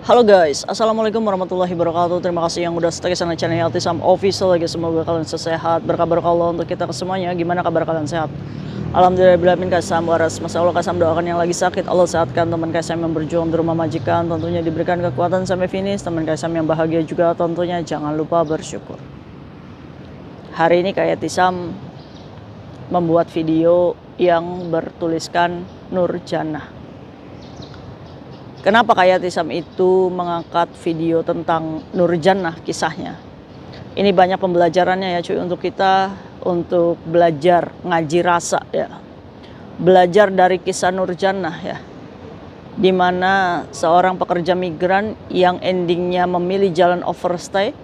Halo guys, assalamualaikum warahmatullahi wabarakatuh. Terima kasih yang udah stay sama channel Altisam Official lagi. Semoga kalian sehat, berkabar Allah untuk kita semuanya. Gimana kabar kalian, sehat? Alhamdulillahirobbilalamin. Kasam waras, masya Allah. Kasam doakan yang lagi sakit, Allah sehatkan. Teman kasam yang berjuang di rumah majikan, tentunya diberikan kekuatan sampai finish. Teman kasam yang bahagia juga, tentunya jangan lupa bersyukur. Hari ini kayak Tisam membuat video yang bertuliskan Nurjannah. Kenapa kayak Tisam itu mengangkat video tentang Nurjannah kisahnya? Ini banyak pembelajarannya ya cuy, untuk kita, untuk belajar ngaji rasa ya. Belajar dari kisah Nurjannah ya. Dimana seorang pekerja migran yang endingnya memilih jalan overstay.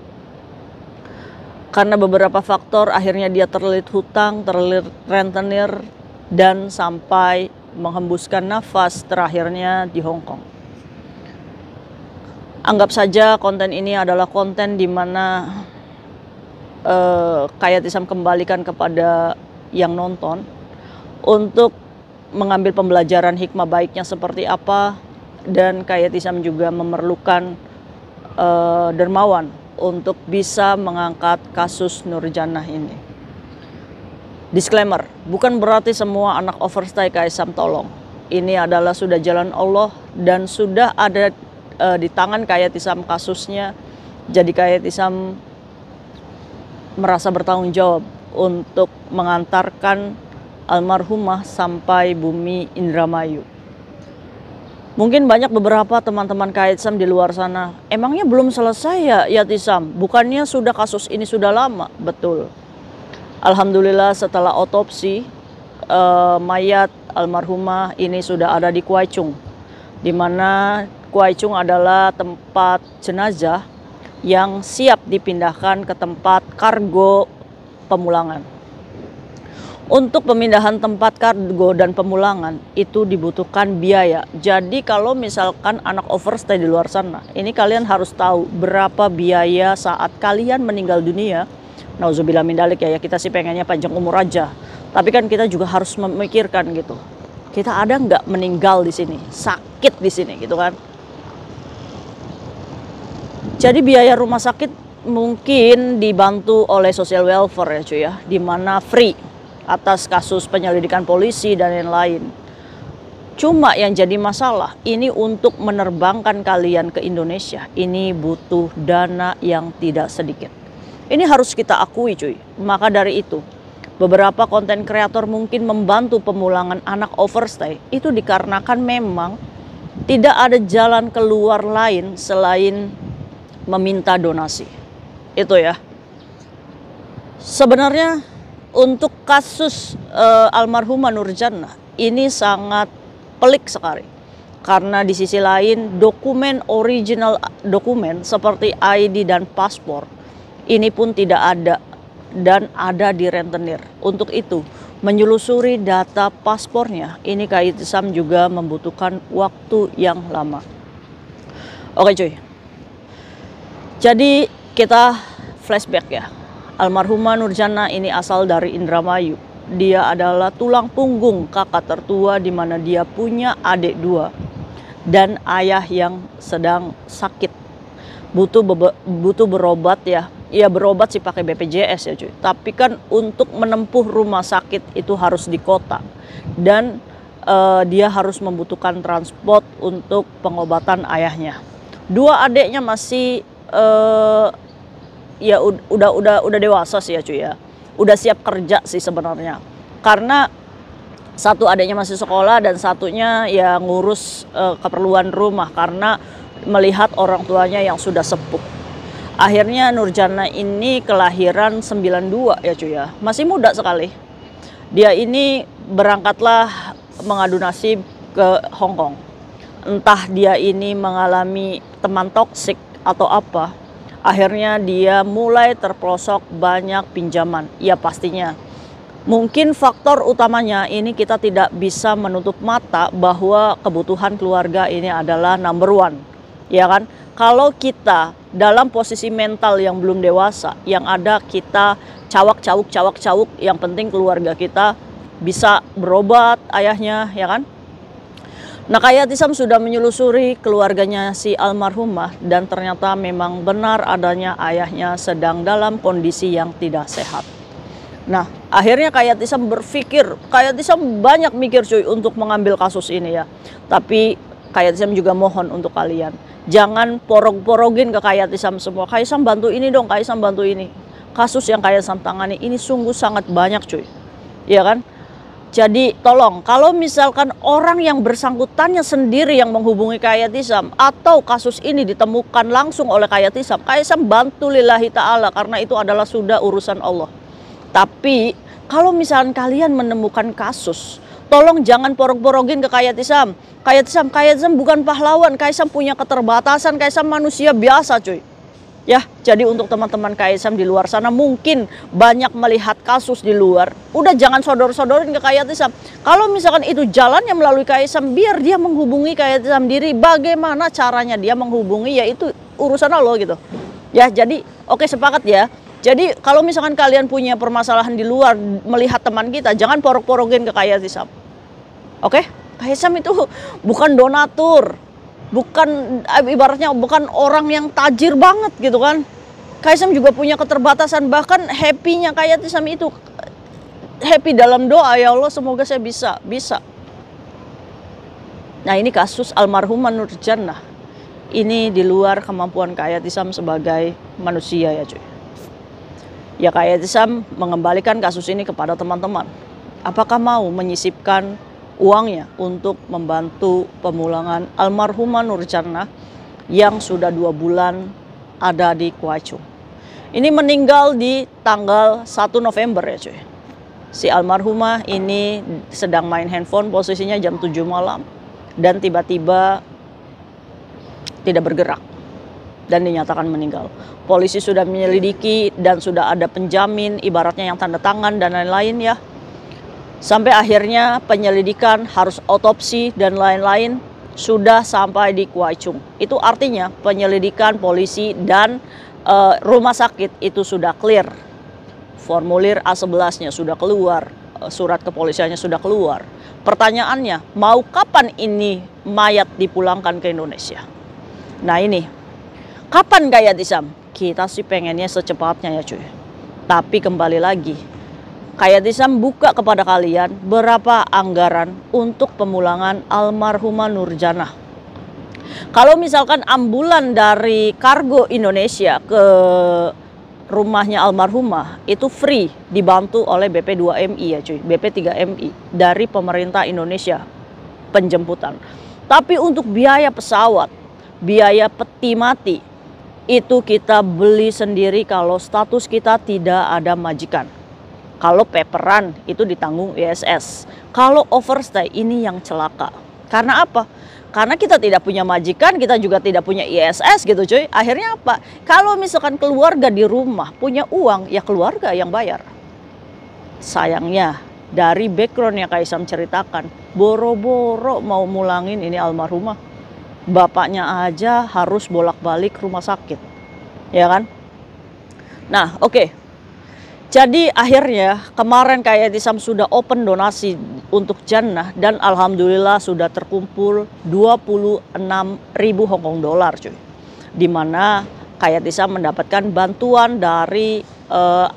Karena beberapa faktor akhirnya dia terlilit hutang, terlilit rentenir, dan sampai menghembuskan nafas terakhirnya di Hong Kong. Anggap saja konten ini adalah konten di mana kayak Tisam kembalikan kepada yang nonton untuk mengambil pembelajaran hikmah baiknya seperti apa, dan kayak Tisam juga memerlukan dermawan untuk bisa mengangkat kasus Nurjannah ini. Disclaimer, bukan berarti semua anak overstay kayak Tisam tolong. Ini adalah sudah jalan Allah dan sudah ada di tangan kayak Tisam kasusnya. Jadi kayak Tisam merasa bertanggung jawab untuk mengantarkan almarhumah sampai bumi Indramayu. Mungkin banyak beberapa teman-teman kayak Tisam di luar sana, emangnya belum selesai ya Tisam? Bukannya sudah kasus ini sudah lama? Betul. Alhamdulillah setelah otopsi mayat almarhumah ini sudah ada di Kwai Chung, di mana Kwai Chung adalah tempat jenazah yang siap dipindahkan ke tempat kargo pemulangan. Untuk pemindahan tempat kargo dan pemulangan itu dibutuhkan biaya. Jadi kalau misalkan anak overstay di luar sana, ini kalian harus tahu berapa biaya saat kalian meninggal dunia. Nauzubillah min dzalik ya, kita sih pengennya panjang umur aja. Tapi kan kita juga harus memikirkan gitu. Kita ada nggak meninggal di sini, sakit di sini gitu kan. Jadi biaya rumah sakit mungkin dibantu oleh social welfare ya cuy ya, dimana free atas kasus penyelidikan polisi dan lain-lain. Cuma yang jadi masalah ini untuk menerbangkan kalian ke Indonesia, ini butuh dana yang tidak sedikit. Ini harus kita akui cuy. Maka dari itu beberapa konten kreator mungkin membantu pemulangan anak overstay itu dikarenakan memang tidak ada jalan keluar lain selain meminta donasi. Itu ya. Sebenarnya untuk kasus almarhumah Nurjannah ini sangat pelik sekali. Karena di sisi lain original dokumen seperti ID dan paspor ini pun tidak ada dan ada di rentenir. Untuk itu menyelusuri data paspornya ini kayak Tisam juga membutuhkan waktu yang lama. Oke cuy. Jadi kita flashback ya. Almarhumah Nurjannah ini asal dari Indramayu. Dia adalah tulang punggung kakak tertua di mana dia punya adik dua dan ayah yang sedang sakit. Butuh berobat ya. Iya berobat sih pakai BPJS ya cuy. Tapi kan untuk menempuh rumah sakit itu harus di kota. Dan dia harus membutuhkan transport untuk pengobatan ayahnya. Dua adiknya masih ya udah dewasa sih ya cuy ya. Udah siap kerja sih sebenarnya. Karena satu adiknya masih sekolah dan satunya ya ngurus keperluan rumah karena melihat orang tuanya yang sudah sepuh. Akhirnya Nurjannah ini kelahiran 92 ya cuy ya. Masih muda sekali. Dia ini berangkatlah mengadu nasib ke Hong Kong. Entah dia ini mengalami teman toksik atau apa, akhirnya dia mulai terpelosok banyak pinjaman. Ya pastinya mungkin faktor utamanya ini kita tidak bisa menutup mata bahwa kebutuhan keluarga ini adalah number one, ya kan. Kalau kita dalam posisi mental yang belum dewasa, yang ada kita cawak-cawuk, yang penting keluarga kita bisa berobat ayahnya, ya kan. Nah, Kayat Hisam sudah menyelusuri keluarganya si almarhumah dan ternyata memang benar adanya ayahnya sedang dalam kondisi yang tidak sehat. Nah, akhirnya Kayat Hisam berpikir, Kayat Hisam banyak mikir cuy untuk mengambil kasus ini ya. Tapi Kayat Hisam juga mohon untuk kalian, jangan porog-porogin ke Kayat Hisam semua. Kayat Hisam bantu ini dong, Kayat Hisam bantu ini. Kasus yang Kayat Hisam tangani ini sungguh sangat banyak cuy. Iya kan? Jadi tolong, kalau misalkan orang yang bersangkutannya sendiri yang menghubungi Kayat Hisam atau kasus ini ditemukan langsung oleh Kayat Hisam bantu lillahi ta'ala karena itu adalah sudah urusan Allah. Tapi kalau misalkan kalian menemukan kasus, tolong jangan porog-porogin ke Kayat Hisam. Kayat Hisam bukan pahlawan, Kayat Hisam punya keterbatasan, Kayat Hisam manusia biasa cuy. Ya, jadi untuk teman-teman Kayat Hisam di luar sana mungkin banyak melihat kasus di luar. Udah jangan sodor-sodorin ke Kayat Hisam. Kalau misalkan itu jalannya melalui Kayat Hisam, biar dia menghubungi Kayat Hisam diri. Bagaimana caranya dia menghubungi, ya itu urusan Allah gitu. Ya, jadi oke, sepakat ya. Jadi kalau misalkan kalian punya permasalahan di luar melihat teman kita, jangan porok-porokin ke Kayat Hisam. Oke? Kayat Hisam itu bukan donatur. Bukan, ibaratnya bukan orang yang tajir banget gitu kan. Kayat Hisam juga punya keterbatasan, bahkan happy-nya Kayat Hisam itu happy dalam doa, ya Allah semoga saya bisa. Nah, ini kasus almarhumah Nur Jannah. Ini di luar kemampuan Kayat Hisam sebagai manusia ya cuy. Ya, Kayat Hisam mengembalikan kasus ini kepada teman-teman. Apakah mau menyisipkan uangnya untuk membantu pemulangan almarhumah Nur Jannah yang sudah 2 bulan ada di Kuachung. Ini meninggal di tanggal 1 November ya cuy. Si almarhumah ini sedang main handphone, posisinya jam 7 malam dan tiba-tiba tidak bergerak dan dinyatakan meninggal. Polisi sudah menyelidiki dan sudah ada penjamin, ibaratnya yang tanda tangan dan lain-lain ya. Sampai akhirnya penyelidikan harus otopsi dan lain-lain sudah sampai di Kuachung. Itu artinya penyelidikan polisi dan rumah sakit itu sudah clear. Formulir A11-nya sudah keluar, surat kepolisiannya sudah keluar. Pertanyaannya, mau kapan ini mayat dipulangkan ke Indonesia? Nah ini, kapan Kayat Hisam? Kita sih pengennya secepatnya ya cuy. Tapi kembali lagi, Kayat Hisam buka kepada kalian berapa anggaran untuk pemulangan almarhumah Nur Jannah. Kalau misalkan ambulan dari Kargo Indonesia ke rumahnya almarhumah itu free, dibantu oleh BP2MI ya cuy, BP3MI dari pemerintah Indonesia penjemputan. Tapi untuk biaya pesawat, biaya peti mati itu kita beli sendiri kalau status kita tidak ada majikan. Kalau paperan itu ditanggung ISS. Kalau overstay ini yang celaka. Karena apa? Karena kita tidak punya majikan, kita juga tidak punya ISS gitu cuy. Akhirnya apa? Kalau misalkan keluarga di rumah punya uang, ya keluarga yang bayar. Sayangnya dari background yang Kayat Hisam ceritakan, boro-boro mau mulangin ini almarhumah. Bapaknya aja harus bolak-balik rumah sakit. Ya kan? Nah, oke. Jadi akhirnya kemarin Kayat Hisam sudah open donasi untuk Jannah dan alhamdulillah sudah terkumpul 26.000 Hongkong dolar cuy. Dimana Kayat Hisam mendapatkan bantuan dari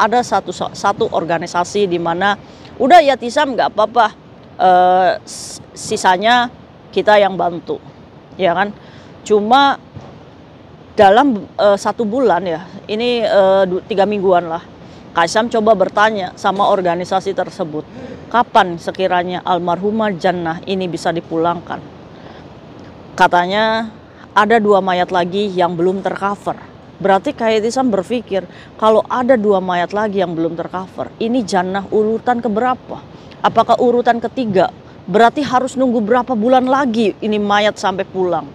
ada satu organisasi di mana udah ya Hisam nggak apa-apa, sisanya kita yang bantu, ya kan? Cuma dalam 1 bulan ya, ini 3 mingguan lah. Kayat Hisam coba bertanya sama organisasi tersebut, kapan sekiranya almarhumah Jannah ini bisa dipulangkan? Katanya ada 2 mayat lagi yang belum tercover. Berarti Kayat Hisam berpikir kalau ada 2 mayat lagi yang belum tercover, ini Jannah urutan keberapa? Apakah urutan ketiga? Berarti harus nunggu berapa bulan lagi ini mayat sampai pulang?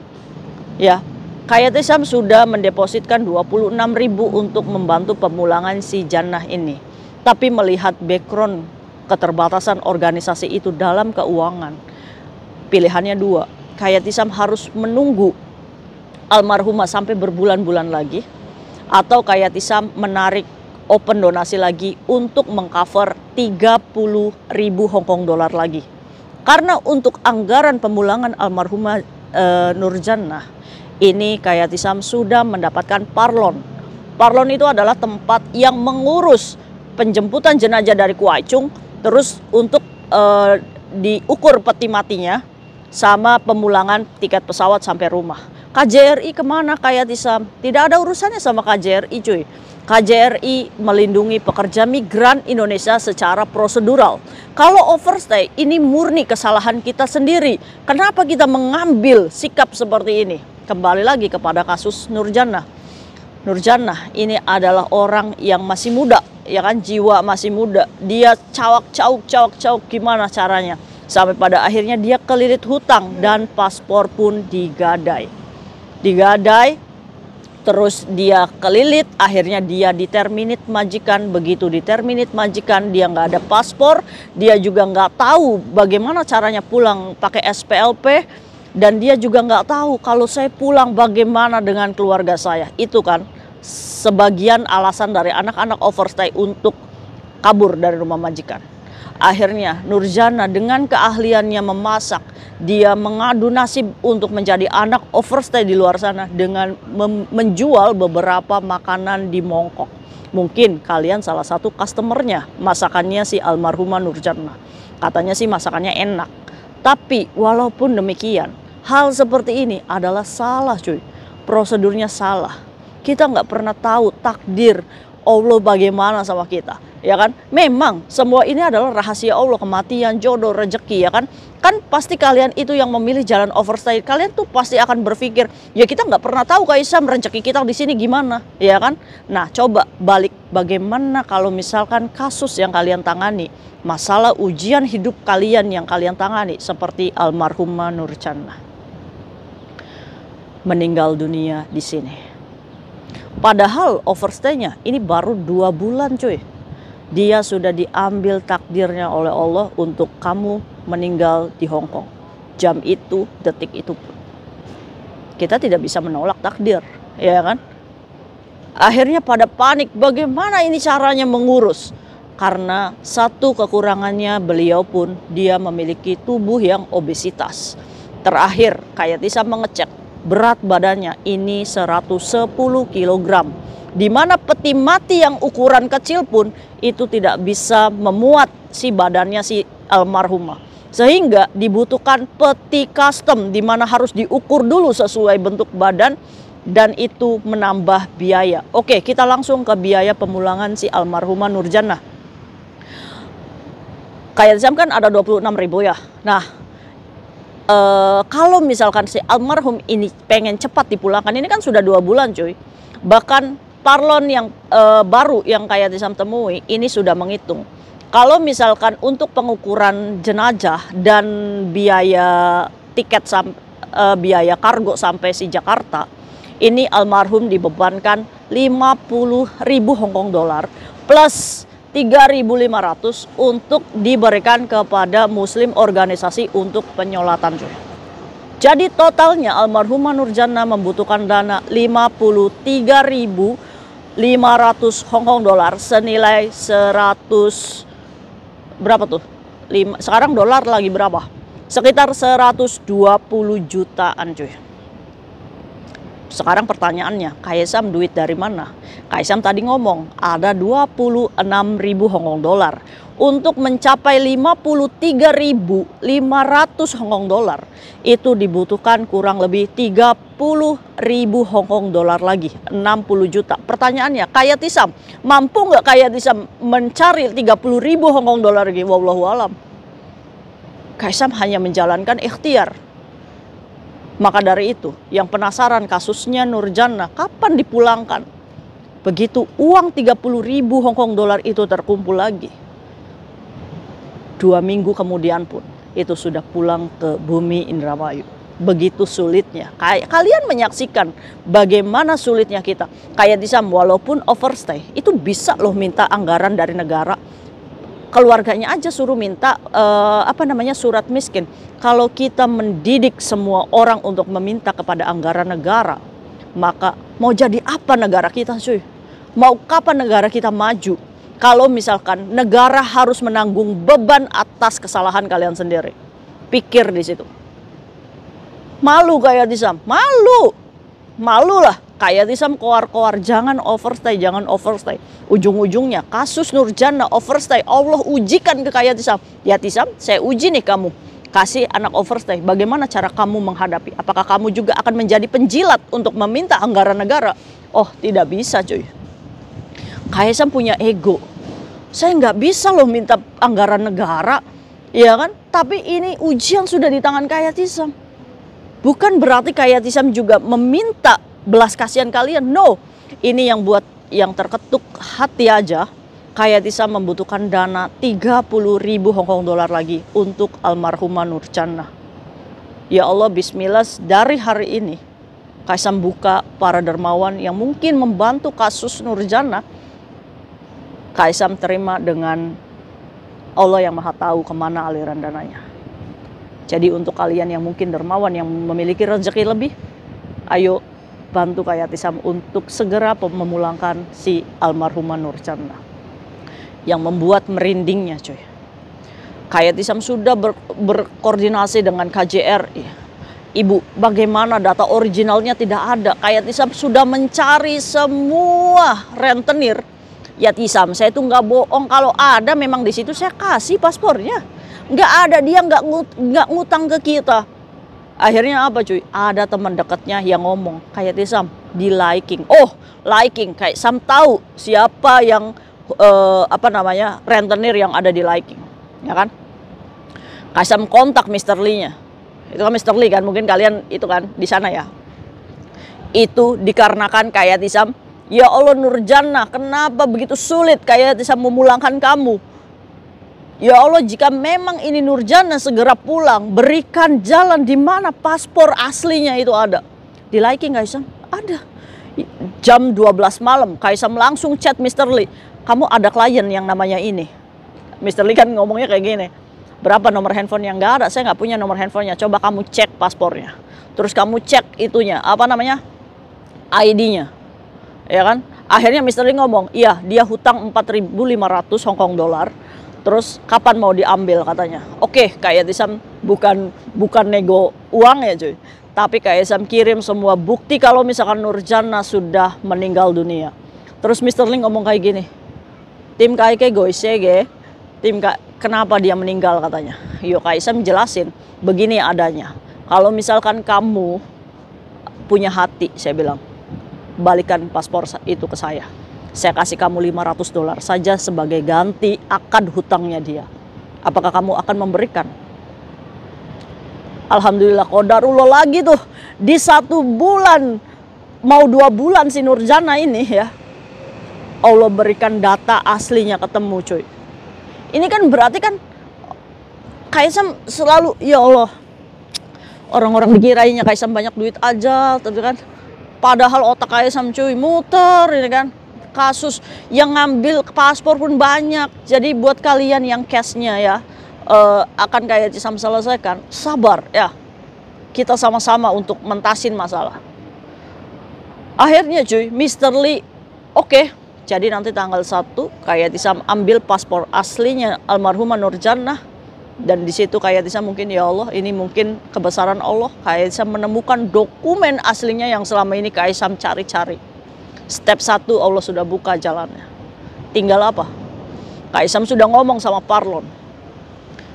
Ya. Kayat Hisam sudah mendepositkan 26.000 untuk membantu pemulangan si Jannah ini. Tapi melihat background keterbatasan organisasi itu dalam keuangan, pilihannya 2. Kayat Hisam harus menunggu almarhumah sampai berbulan-bulan lagi, atau Kayat Hisam menarik open donasi lagi untuk mengcover 30.000 Hongkong dolar lagi. Karena untuk anggaran pemulangan almarhumah Nurjannah ini Kayatisam sudah mendapatkan parlon. Parlon itu adalah tempat yang mengurus penjemputan jenazah dari Kuaicung, terus untuk diukur peti matinya sama pemulangan tiket pesawat sampai rumah. KJRI kemana Kayatisam? Tidak ada urusannya sama KJRI cuy. KJRI melindungi pekerja migran Indonesia secara prosedural. Kalau overstay ini murni kesalahan kita sendiri. Kenapa kita mengambil sikap seperti ini? Kembali lagi kepada kasus Nurjannah. Nurjannah ini adalah orang yang masih muda, ya kan, jiwa masih muda. Dia cawak gimana caranya? Sampai pada akhirnya dia kelilit hutang dan paspor pun digadai. Terus dia kelilit, akhirnya dia diterminit majikan. Begitu diterminit majikan, dia nggak ada paspor, dia juga nggak tahu bagaimana caranya pulang pakai SPLP, dan dia juga nggak tahu kalau saya pulang bagaimana dengan keluarga saya. Itu kan sebagian alasan dari anak-anak overstay untuk kabur dari rumah majikan. Akhirnya Nurjannah dengan keahliannya memasak, dia mengadu nasib untuk menjadi anak overstay di luar sana dengan menjual beberapa makanan di Mongkok. Mungkin kalian salah satu customernya, masakannya si almarhumah Nurjannah. Katanya sih masakannya enak. Tapi walaupun demikian, hal seperti ini adalah salah cuy. Prosedurnya salah. Kita nggak pernah tahu takdir Allah bagaimana sama kita. Ya kan, memang semua ini adalah rahasia Allah, kematian, jodoh, rezeki, ya kan. Kan pasti kalian itu yang memilih jalan overstay, kalian tuh pasti akan berpikir, ya kita nggak pernah tahu Kaisam rezeki kita di sini gimana, ya kan. Nah coba balik, bagaimana kalau misalkan kasus yang kalian tangani, masalah ujian hidup kalian yang kalian tangani, seperti almarhumah Nurjannah meninggal dunia di sini. Padahal overstay-nya ini baru 2 bulan cuy. Dia sudah diambil takdirnya oleh Allah untuk kamu meninggal di Hong Kong. Jam itu, detik itu pun. Kita tidak bisa menolak takdir, ya kan? Akhirnya pada panik, bagaimana ini caranya mengurus? Karena satu kekurangannya beliau pun, dia memiliki tubuh yang obesitas. Terakhir, Kayatisam mengecek berat badannya ini 110 kg. Di mana peti mati yang ukuran kecil pun itu tidak bisa memuat si badannya si almarhumah. Sehingga dibutuhkan peti custom di mana harus diukur dulu sesuai bentuk badan, dan itu menambah biaya. Oke, kita langsung ke biaya pemulangan si almarhumah Nurjannah. Kayatisam kan ada 26.000 ya. Nah, kalau misalkan si almarhum ini pengen cepat dipulangkan, ini kan sudah 2 bulan cuy. Bahkan parlon yang baru yang Kayatisam temui ini sudah menghitung. Kalau misalkan untuk pengukuran jenazah dan biaya tiket biaya kargo sampai si Jakarta, ini almarhum dibebankan 50.000 Hongkong dolar plus 3.500 untuk diberikan kepada Muslim organisasi untuk penyolatan cuy. Jadi totalnya almarhumah Nurjannah membutuhkan dana 53.500 Hongkong dolar senilai 100 berapa tuh? Sekarang dolar lagi berapa? Sekitar 120 jutaan cuy. Sekarang pertanyaannya, Kaisam duit dari mana? Kaisam tadi ngomong ada 26.000 Hongkong dolar. Untuk mencapai 53.500 Hongkong dolar itu dibutuhkan kurang lebih 30.000 Hongkong dolar lagi, 60 juta. Pertanyaannya, Kayatisam mampu nggak Kayatisam mencari 30.000 Hongkong dolar lagi? Wallahu alam. Kaisam hanya menjalankan ikhtiar. Maka dari itu, yang penasaran kasusnya Nurjannah kapan dipulangkan? Begitu uang 30.000 Hongkong dolar itu terkumpul lagi, 2 minggu kemudian pun itu sudah pulang ke bumi Indramayu. Begitu sulitnya. Kalian menyaksikan bagaimana sulitnya kita. Kayatisam walaupun overstay itu bisa loh minta anggaran dari negara. Keluarganya aja suruh minta surat miskin. Kalau kita mendidik semua orang untuk meminta kepada anggaran negara, maka mau jadi apa negara kita cuy? Mau kapan negara kita maju? Kalau misalkan negara harus menanggung beban atas kesalahan kalian sendiri. Pikir di situ. Malu Kak Yatisam, malu. Malu lah. Kak Yatisam koar-koar, jangan overstay, jangan overstay. Ujung-ujungnya kasus Nurjannah overstay, Allah ujikan ke Kak Yatisam. Yatisam, saya uji nih kamu. Kasih anak overstay, bagaimana cara kamu menghadapi? Apakah kamu juga akan menjadi penjilat untuk meminta anggaran negara? Oh, tidak bisa cuy. Kak Yatisam punya ego. Saya nggak bisa loh minta anggaran negara, ya kan? Tapi ini ujian sudah di tangan Kak Yatisam. Bukan berarti Kak Yatisam juga meminta belas kasihan kalian. No, ini yang buat yang terketuk hati aja. Kak Yatisam membutuhkan dana 30.000 Hongkong dolar lagi untuk almarhumah Nurjannah. Ya Allah, bismillah, dari hari ini Kak Yatisam buka para dermawan yang mungkin membantu kasus Nurjannah. Kak Yatisam terima dengan Allah yang maha tahu kemana aliran dananya. Jadi untuk kalian yang mungkin dermawan yang memiliki rezeki lebih, ayo bantu Kak Yatisam untuk segera memulangkan si almarhumah Nurjannah. Yang membuat merindingnya cuy. Kak Yatisam sudah berkoordinasi dengan KJRI. Ibu, bagaimana data originalnya tidak ada? Kak Yatisam sudah mencari semua rentenir. Yatisam, saya tuh nggak bohong, kalau ada memang di situ saya kasih paspornya. Nggak ada, dia nggak ngutang ke kita. Akhirnya apa cuy? Ada teman dekatnya yang ngomong, Kak Yatisam di liking. Oh, liking. Kak Yatisam tahu siapa yang rentenir yang ada di liking, ya kan? Kak Yatisam kontak Mr. Lee-nya. Itu kan Mr. Lee kan, mungkin kalian itu kan di sana ya. Itu dikarenakan Kak Yatisam, ya Allah Nurjannah, kenapa begitu sulit Kak Yatisam memulangkan kamu? Ya Allah, jika memang ini Nurjannah segera pulang, berikan jalan di mana paspor aslinya itu ada. Di liking Kak Yatisam, ada. Jam 12 malam, Kak Yatisam langsung chat Mr. Lee. Kamu ada klien yang namanya ini. Mr. Lee kan ngomongnya kayak gini. Berapa nomor handphone yang nggak ada? Saya nggak punya nomor handphonenya. Coba kamu cek paspornya. Terus kamu cek itunya, ID-nya. Ya kan? Akhirnya Mr. Lee ngomong, iya dia hutang 4.500 Hongkong dolar. Terus kapan mau diambil katanya. Oke, Kak Yatisam bukan nego uang ya cuy. Tapi Kak Yatisam kirim semua bukti kalau misalkan Nurjannah sudah meninggal dunia. Terus Mr. Lee ngomong kayak gini. Tim KIK goisege. Kenapa dia meninggal katanya. Yuk Kak Yatisam jelasin. Begini adanya. Kalau misalkan kamu punya hati, saya bilang, balikan paspor itu ke saya. Saya kasih kamu 500 dolar saja sebagai ganti akad hutangnya dia. Apakah kamu akan memberikan? Alhamdulillah, qadarullah lagi tuh. Di 1 bulan, mau 2 bulan si Nurjannah ini ya. Allah berikan data aslinya ketemu cuy. Ini kan berarti kan Kak Yatisam selalu, ya Allah. Orang-orang dikirainya Kak Yatisam banyak duit aja, tapi kan. Padahal otak Kak Yatisam cuy muter ini kan. Kasus yang ngambil paspor pun banyak. Jadi buat kalian yang cashnya ya akan Kak Yatisam selesaikan, sabar ya. Kita sama-sama untuk mentasin masalah. Akhirnya cuy, Mr. Lee oke. Jadi nanti tanggal 1 Kak Yatisam ambil paspor aslinya almarhumah Nurjannah. Dan di situ Kak Yatisam mungkin, ya Allah, ini mungkin kebesaran Allah. Kak Yatisam menemukan dokumen aslinya yang selama ini Kak Yatisam cari-cari. Step 1 Allah sudah buka jalannya. Tinggal apa? Kak Yatisam sudah ngomong sama Parlon.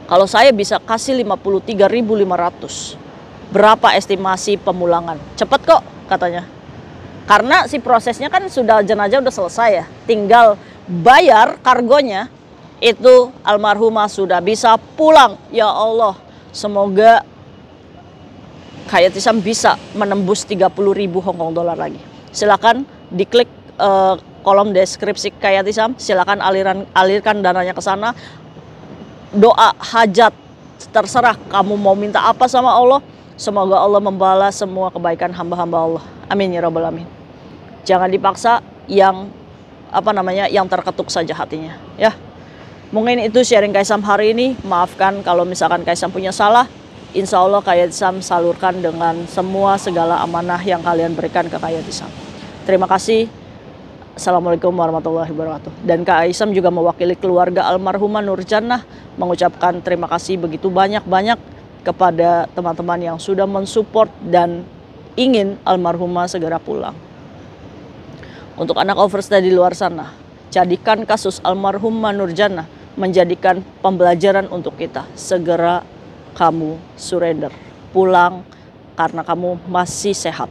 Kalau saya bisa kasih 53.500. Berapa estimasi pemulangan? Cepet kok katanya. Karena si prosesnya kan sudah, jenazah udah selesai ya. Tinggal bayar kargonya. Itu almarhumah sudah bisa pulang. Ya Allah, semoga Kak Yatisam bisa menembus 30.000 Hongkong dolar lagi. Silakan diklik kolom deskripsi Kak Yatisam, silakan alirkan dananya ke sana. Doa hajat terserah kamu mau minta apa sama Allah. Semoga Allah membalas semua kebaikan hamba-hamba Allah. Amin ya rabbal alamin. Jangan dipaksa, yang yang terketuk saja hatinya ya. Mungkin itu sharing Kak Yatisam hari ini. Maafkan kalau misalkan Kak Yatisam punya salah. Insya Allah Kak Yatisam salurkan dengan semua segala amanah yang kalian berikan ke Kak Yatisam. Terima kasih. Assalamualaikum warahmatullahi wabarakatuh. Dan Kak Yatisam juga mewakili keluarga almarhumah Nurjannah mengucapkan terima kasih begitu banyak-banyak kepada teman-teman yang sudah mensupport dan ingin almarhumah segera pulang. Untuk anak overstay di luar sana, jadikan kasus almarhumah Nurjannah menjadikan pembelajaran untuk kita. Segera kamu surrender, pulang karena kamu masih sehat.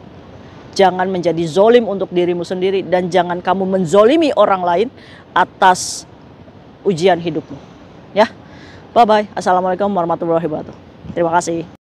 Jangan menjadi zolim untuk dirimu sendiri dan jangan kamu menzolimi orang lain atas ujian hidupmu. Ya, bye-bye. Assalamualaikum warahmatullahi wabarakatuh. Terima kasih.